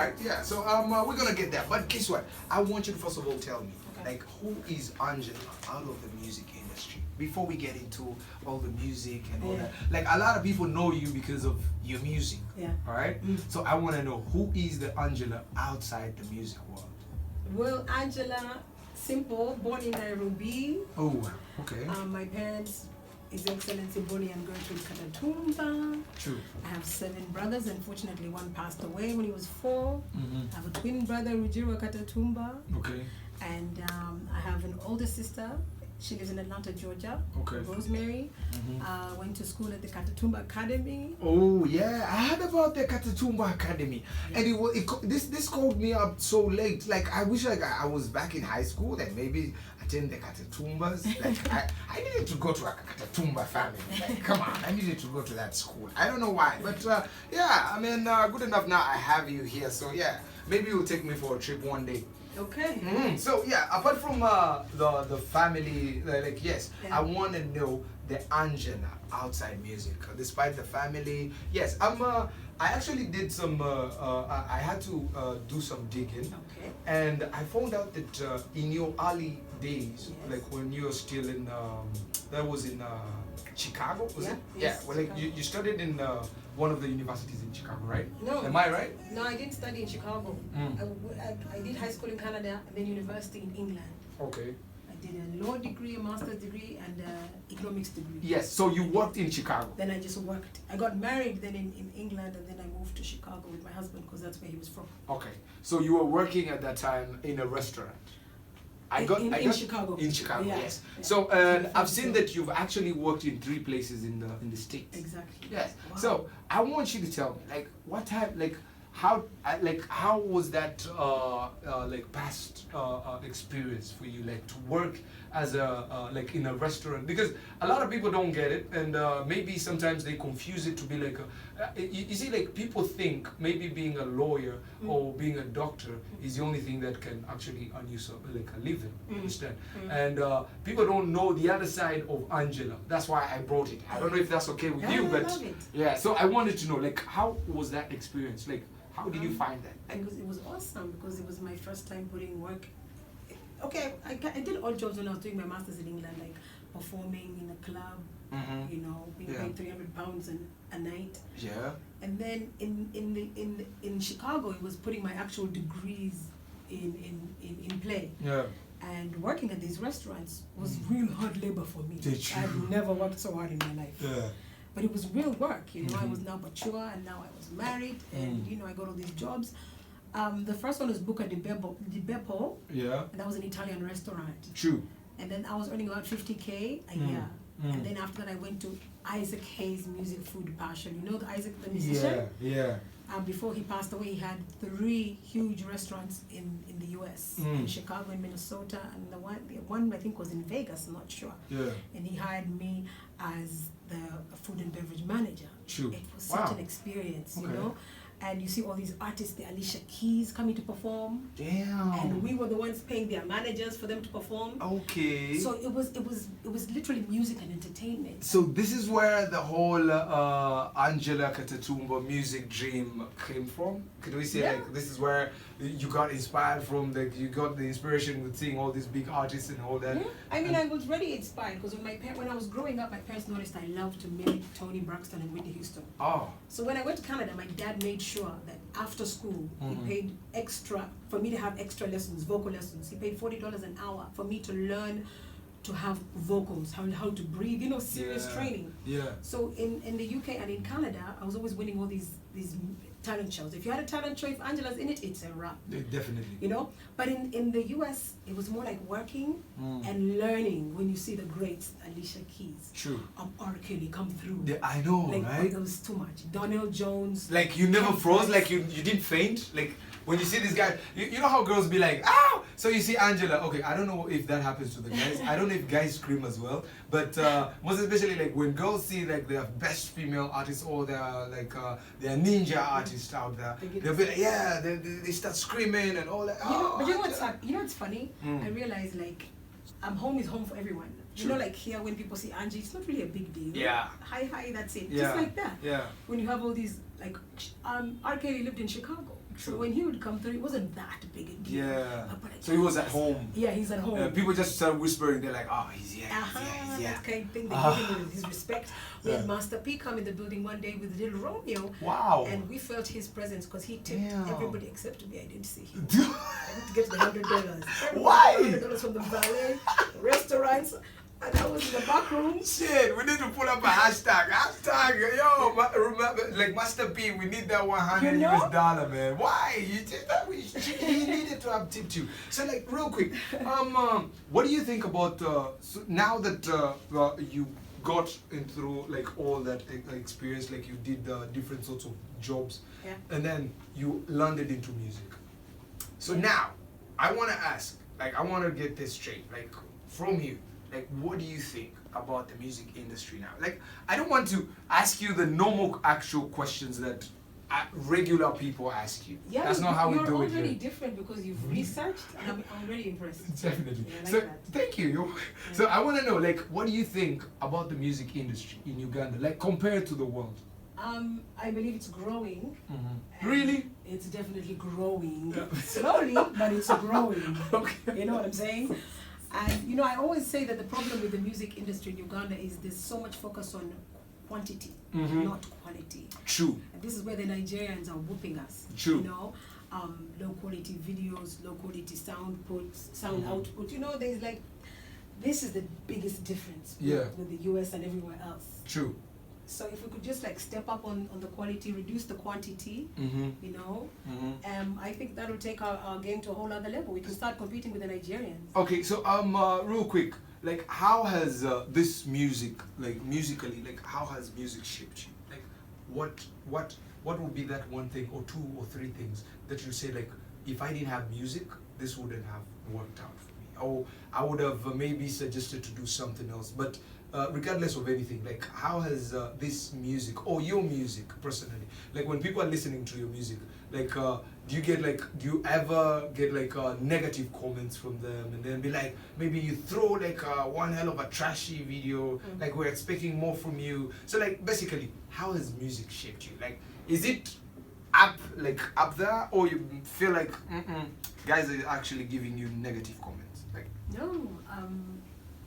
right, yeah. So we're gonna get there. But guess what? I want you to first of all tell me, like, who is Angela out of the music industry? Before we get into all the music and all that, like a lot of people know you because of your music. Yeah. All right. So I want to know, who is the Angela outside the music world? Well, Angela, simple, born in Nairobi. Oh, okay. My parents, His Excellency Bonnie and Gertrude Katatumba. True. I have 7 brothers. Unfortunately, one passed away when he was 4. I have a twin brother, Rujiro Katatumba. Okay. And I have an older sister. She lives in Atlanta, Georgia. Okay. Rosemary. Went to school at the Katatumba Academy. Oh yeah, I heard about the Katatumba Academy, and this called me up so late. Like I wish I was back in high school and maybe attend the Katatumbas. Like I needed to go to a Katatumba family. Like, come on, I needed to go to that school. I don't know why, but yeah, I mean, good enough now. I have you here, so yeah, maybe you'll take me for a trip one day. Okay. So yeah, apart from the family, like yes, I want to know the Angela outside music. Despite the family, yes, I actually did some. I had to do some digging, and I found out that in your early days, like when you were still in, that was in Chicago, was it? Yes, yeah. Well, like you studied in one of the universities in Chicago, right? No. Am I right? No, I didn't study in Chicago. I did high school in Canada and then university in England. Okay. I did a law degree, a master's degree, and economics degree. Yes, so you worked in Chicago. Then I just worked. I got married then in England, and then I moved to Chicago with my husband because that's where he was from. Okay, so you were working at that time in a restaurant. In Chicago. In Chicago, yeah. yes. Yeah. So I've seen that you've actually worked in 3 places in the States. Exactly. Yes. Wow. So I want you to tell me, like, what type, like, how was that like past experience for you, like to work as a like in a restaurant? Because a lot of people don't get it, and maybe sometimes they confuse it to be like you see, like people think maybe being a lawyer or being a doctor is the only thing that can actually earn you like a living. Understand? And people don't know the other side of Angela. That's why I brought it. I don't know if that's okay with you, but I love it. yeah. So I wanted to know, like, how was that experience? Like, how did you find that? It was awesome because it was my first time putting work. Okay, I did odd jobs when I was doing my master's in England, like performing in a club, you know, being paid £300 a night. Yeah. And then in Chicago, it was putting my actual degrees in play. Yeah. And working at these restaurants was real hard labor for me. I've never worked so hard in my life. Yeah. But it was real work, you know. I was now mature, and now I was married, and you know, I got all these jobs. The first one was Buca di Beppo, Yeah. and that was an Italian restaurant. True. And then I was earning about 50K a year. And then after that, I went to Isaac Hayes Music Food Passion. You know the Isaac, the musician? Yeah. Before he passed away, he had 3 huge restaurants in the U.S. in Chicago and Minnesota, and the one I think was in Vegas. I'm not sure. Yeah. And he hired me as the food and beverage manager. True. It was such an experience, you know. And you see all these artists, the Alicia Keys coming to perform. Damn. And we were the ones paying their managers for them to perform. Okay. So it was literally music and entertainment. So this is where the whole Angela Katatumba music dream came from. Could we say like this is where you got inspired from? Like you got the inspiration with seeing all these big artists and all that. Yeah. I mean, I was really inspired because when I was growing up, my parents noticed I loved to mimic Tony Braxton and Whitney Houston. Oh. So when I went to Canada, my dad made sure that after school he paid extra for me to have extra lessons, vocal lessons. He paid $40 an hour for me to learn to have vocals, how to breathe, you know, serious training. Yeah. So in the UK and in Canada, I was always winning all these talent shows. If you had a talent show, if Angela's in it, it's a wrap. Definitely. You know? But in the US, it was more like working and learning when you see the greats, Alicia Keys. True. R. Kelly come through. I know, like, right? It was too much. Donell Jones. Like you never froze, like you didn't faint? Like when you see this guy, you know how girls be like, ow! So you see Angela, okay, I don't know if that happens to the guys. I don't know if guys scream as well. But most especially like when girls see like their best female artists or their like their ninja artists out there, they'll be like, yeah, they start screaming and all that. But you know what's funny? I realize like home is home for everyone. True. You know, like here when people see Angie, it's not really a big deal. Yeah. Hi, that's it. Yeah. Just like that. Yeah. When you have all these like R. Kelly lived in Chicago. So when he would come through, it wasn't that big a deal. Yeah. But So he was at home. Yeah, he's at home. People just start whispering. They're like, "Oh, he's here. He's here." That kind of thing. They gave him his respect. We had Master P come in the building one day with little Romeo. Wow. And we felt his presence because he tipped everybody except me. I didn't see him. Damn. I didn't get the $100. Why? $100 from the valet, restaurants. And I was in the back room. Shit, we need to pull up a hashtag. Hashtag, yo, remember, like Master P, we need that 100 US dollar, man. Why? You did that? He needed to have tipped you. So, like, real quick, what do you think about so now that you got in through like all that experience, like you did different sorts of jobs, and then you landed into music. So now, I want to ask, like, I want to get this straight, like, from you. Like, what do you think about the music industry now? Like, I don't want to ask you the normal actual questions that regular people ask you. Yeah, that's not how we do it here. You're already different because you've researched, and I'm really impressed. Definitely. Yeah, I like so, that. thank you. So, I want to know, like, what do you think about the music industry in Uganda, like, compared to the world? I believe it's growing. Really? It's definitely growing. Slowly, but it's growing. Okay. You know what I'm saying? And you know, I always say that the problem with the music industry in Uganda is there's so much focus on quantity, not quality. True. And this is where the Nigerians are whooping us. True. You know, low quality videos, low quality sound output. You know, there's like, this is the biggest difference with the US and everywhere else. True. So if we could just like step up on the quality, reduce the quantity, you know, I think that will take our game to a whole other level. We can start competing with the Nigerians. Okay, so real quick, like, how has this music, like, musically, like, how has music shaped you? Like, what would be that one thing or two or three things that you say, like, if I didn't have music, this wouldn't have worked out for me, or I would have maybe suggested to do something else, but regardless of anything, like, how has this music or your music personally, like, when people are listening to your music, like, do you ever get like negative comments from them, and then be like, maybe you throw like one hell of a trashy video, like, we're expecting more from you. So, like, basically, how has music shaped you? Like, is it up there, or you feel like guys are actually giving you negative comments? Like, no,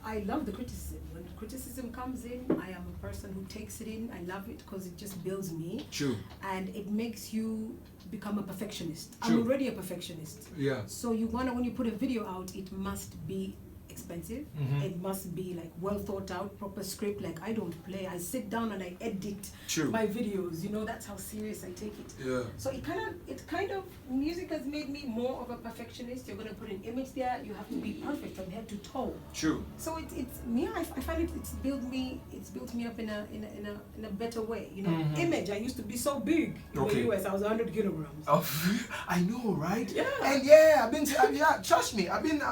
I love the criticism. When criticism comes in, I am a person who takes it in. I love it because it just builds me. True. And it makes you become a perfectionist. True. I'm already a perfectionist. Yeah. So when you put a video out, it must be expensive. It must be like well thought out, proper script. Like, I don't play. I sit down and I edit my videos. You know, that's how serious I take it. Yeah. So it kind of music has made me more of a perfectionist. You're gonna put an image there. You have to be perfect from head to toe. True. So it's me. I find it's built me up in a better way. You know, image. I used to be so big in the US. I was 100 kilograms. Oh, I know, right? Yeah. And I've been trust me, I've been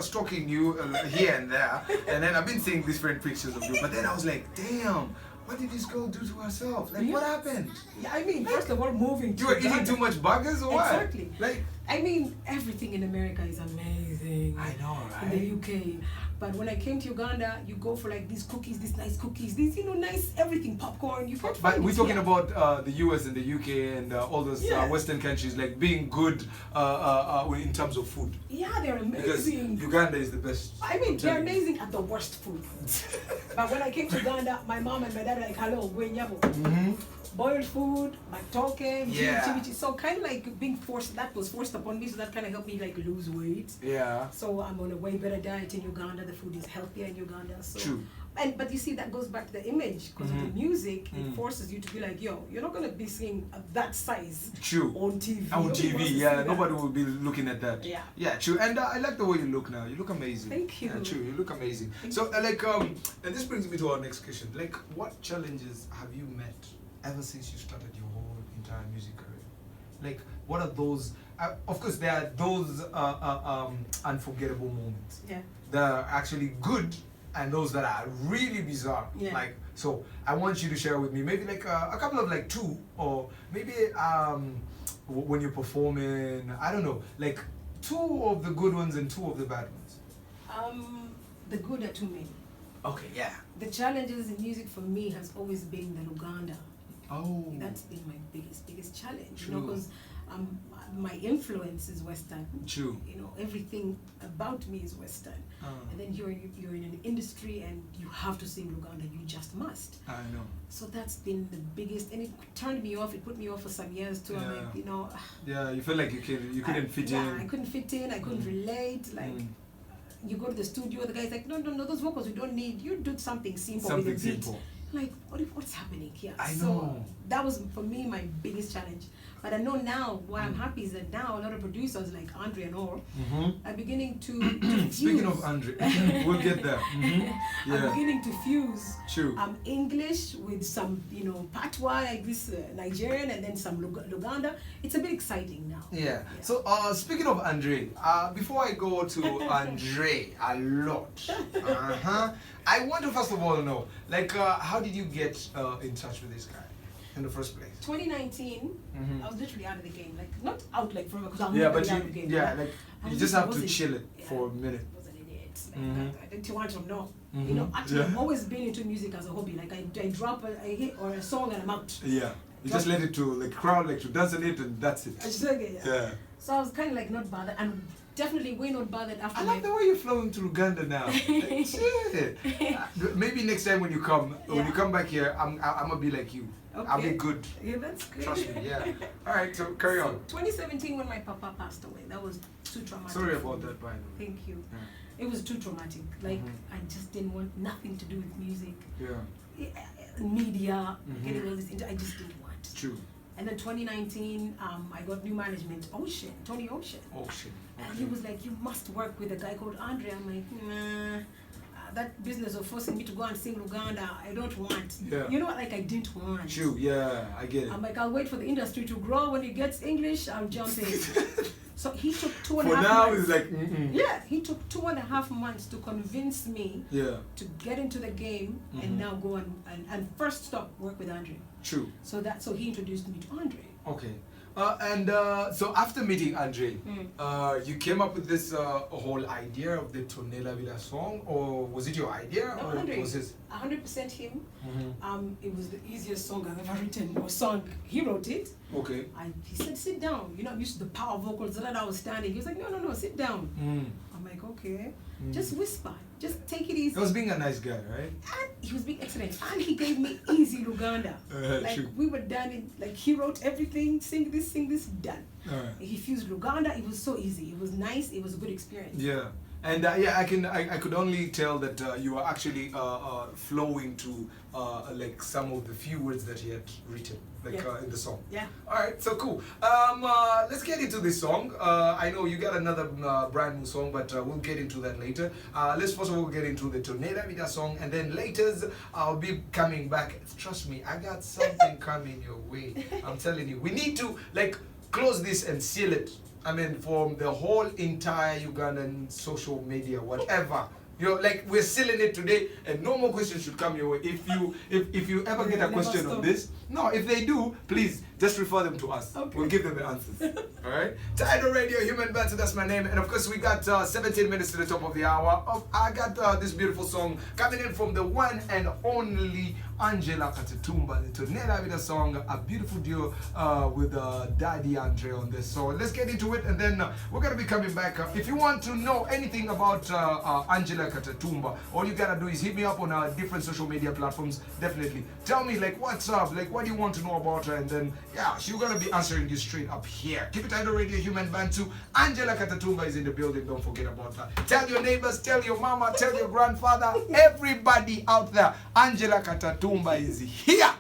stalking you here and there, and then I've been seeing different pictures of you. But then I was like, damn, what did this girl do to herself? Like, what happened? Yeah, I mean, first of all, moving to You were eating too much burgers or what? Exactly. Like, I mean, everything in America is amazing. I know, right? In the UK. But when I came to Uganda, you go for like these cookies, these nice cookies, these, you know, nice everything, popcorn. You can't But find we're it talking here. about the US and the UK and all those Western countries, like, being good in terms of food. Yeah, they're Because amazing. Uganda is the best. I mean, they're amazing at the worst food. But when I came to Uganda, my mom and my dad were like, hello, gwenyabo. Boiled food, matoke, chimichi. So kind of like being forced, that was forced upon me, so that kind of helped me like lose weight. Yeah. So I'm on a way better diet in Uganda. The food is healthier in Uganda. So. True. But you see, that goes back to the image, because of the music. It forces you to be like, yo, you're not gonna be seeing that size. True. On TV. On Nobody wants TV, to yeah, see nobody that. will be looking at that. Yeah. Yeah, true. And I like the way you look now. You look amazing. Thank you. Yeah, true. You look amazing. Thank So, and this brings me to our next question. Like, what challenges have you met ever since you started your whole entire music career? Like, what are those? Of course, there are those unforgettable moments. Yeah. That are actually good, and those that are really bizarre. Yeah. Like, so I want you to share with me maybe like a couple of like two, or maybe when you're performing, I don't know, like two of the good ones and two of the bad ones. The good are too many. Okay, yeah. The challenges in music for me has always been the Luganda. Oh. That's been my biggest challenge. True. You know, because my influence is Western. True. You know, everything about me is Western. And then you're in an industry and you have to sing Luganda. You just must. I know. So that's been the biggest, and it turned me off. It put me off for some years too. I'm like, you know. Yeah, you felt like you couldn't fit in. Yeah, I couldn't fit in. I couldn't relate. Like, you go to the studio, the guy's like, no, those vocals we don't need. You do something simple with a beat. Simple. Like, what's happening here? I know. So that was for me my biggest challenge. But I know now why I'm happy is that now a lot of producers like Andre and all are beginning to fuse. Speaking of Andre, we'll get there. Yeah. I'm beginning to fuse True. English with some, you know, patois like this Nigerian, and then some Luganda. It's a bit exciting now. Yeah. So speaking of Andre, before I go to Andre a lot, I want to first of all know, like, how did you get in touch with this guy in the first place? 2019, I was literally out of the game. Like, not out like forever, because I'm but out of the game. yeah, like you just have to chill it for a minute. I was an idiot. Like, I didn't want to know. You know, actually, I've always been into music as a hobby. Like, I drop a hit or a song and I'm out. Yeah. You just let it to like crowd, like to dance on it, and that's it. I just like it, yeah. So I was kind of like not bothered, and definitely way not bothered after. I like the way you're flowing to Luganda now. Like, shit. Maybe next time when you come back here, I'm gonna be like you. Okay. I'll be good. Yeah, that's good. Trust me. Yeah. All right. So carry on. 2017, when my papa passed away, that was too traumatic. Sorry about that, by the way. Thank you. Yeah. It was too traumatic. Like, I just didn't want nothing to do with music. Yeah. Media, getting all this into. I just didn't want. True. And then 2019, I got new management, Tony Ocean. Okay. And he was like, you must work with a guy called Andre. I'm like, nah. That business of forcing me to go and sing Luganda, I don't want. Yeah. You know what? Like, I didn't want. True. Yeah, I get it. I'm like, I'll wait for the industry to grow. When it gets English, I'll jump in. So he took 2.5 months. For now, it's like, Yeah, he took 2.5 months to convince me to get into the game and now go and first stop work with Andre. True. So he introduced me to Andre. Okay. So after meeting Andre, you came up with this whole idea of the Tonela Vida song, or was it your idea, No, or Andre, was it 100% him. It was the easiest song I've ever written, or song. He wrote it. Okay. He said, sit down. You know, I'm used to the power vocals. That I was standing. He was like, no, sit down. I'm like, okay. Just whisper. Just take it easy. He was being a nice guy, right? And he was being excellent. And he gave me easy Luganda. Like, true. we were done in, like, he wrote everything, sing this, done. Alright. He fused Luganda. It was so easy. It was nice. It was a good experience. Yeah. And I could only tell that you were actually flowing to like some of the few words that he had written, like in the song. Yeah. All right, so cool. Let's get into this song. I know you got another brand new song, but we'll get into that later. Let's first of all get into the Tonela Vida song, and then later I'll be coming back. Trust me, I got something coming your way. I'm telling you, we need to like close this and seal it. I mean, from the whole entire Ugandan social media, whatever. You know, like we're sealing it today, and no more questions should come your way. If you ever get a question on this, no, if they do, please just refer them to us. Okay. We'll give them the answers. All right. Tidal Radio Human Bantu, that's my name, and of course we got 17 minutes to the top of the hour. I got this beautiful song coming in from the one and only Angella Katatumba, the Tonela Vida song, a beautiful duo with Daddy Andre on this. So let's get into it, and then we're gonna be coming back. If you want to know anything about Angella Katatumba, all you gotta do is hit me up on our different social media platforms. Definitely tell me like what's up, like what do you want to know about her, and then she's gonna be answering you straight up here. Keep it Tidal Radio Human Bantu. Angella Katatumba is in the building. Don't forget about her. Tell your neighbors, tell your mama, tell your grandfather, everybody out there. Angella Katatumba is here.